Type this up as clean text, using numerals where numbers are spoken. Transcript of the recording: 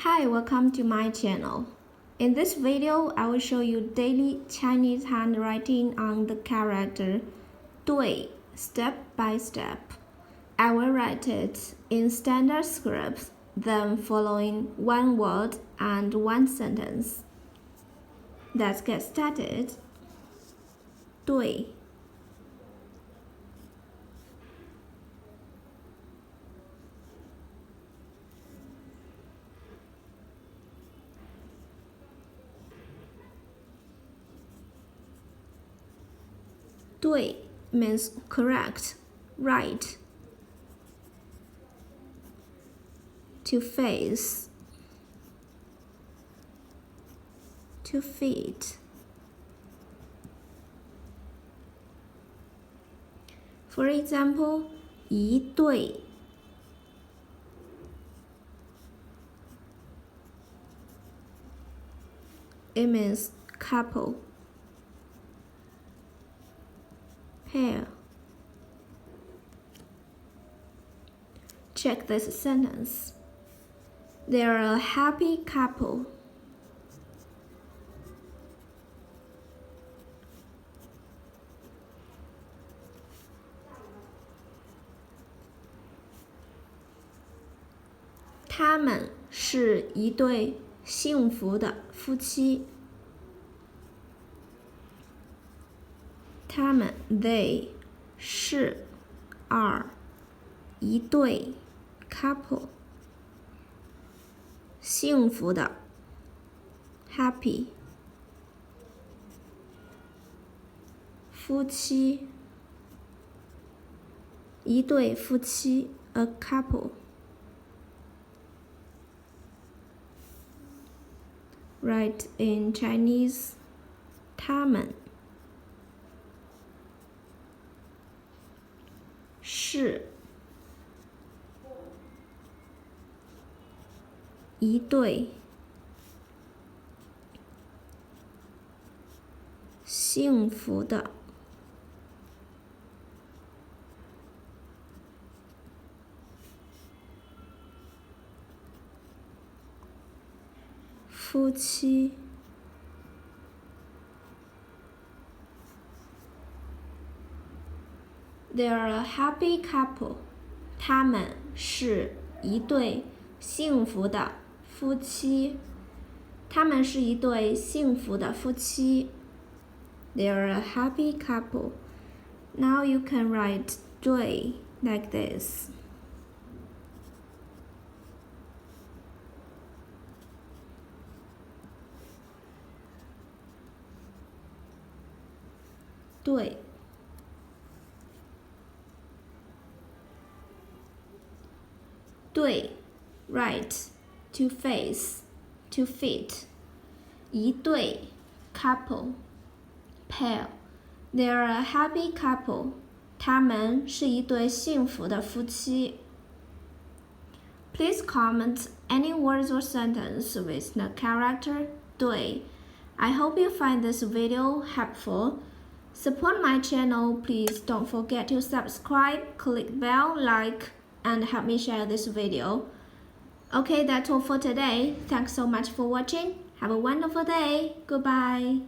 Hi, welcome to my channel. In this video, I will show you daily Chinese handwriting on the character 对 step by step. I will write it in standard script, then following one word and one sentence. Let's get started. 对对 means correct, right. To face, to fit. For example, 一对 it means couple, pair. Check this sentence. They are a happy couple.他们是一对幸福的夫妻。他们 they 是 are 一对 couple 幸福的 happy 夫妻一对夫妻 a couple. Write in Chinese 他们是一对幸福的夫妻。They are a happy couple. 他们是一对幸福的夫妻。他们是一对幸福的夫妻。They are a happy couple. Now you can write 对 like this. 对对 right, to face, to fit. 一对 couple, pair. They are a happy couple. 他们是一对幸福的夫妻。Please comment any words or sentence with the character 对. I hope you find this video helpful. Support my channel. Please don't forget to subscribe, click bell, like, and help me share this video. Okay, that's all for today. Thanks so much for watching. Have a wonderful day. Goodbye.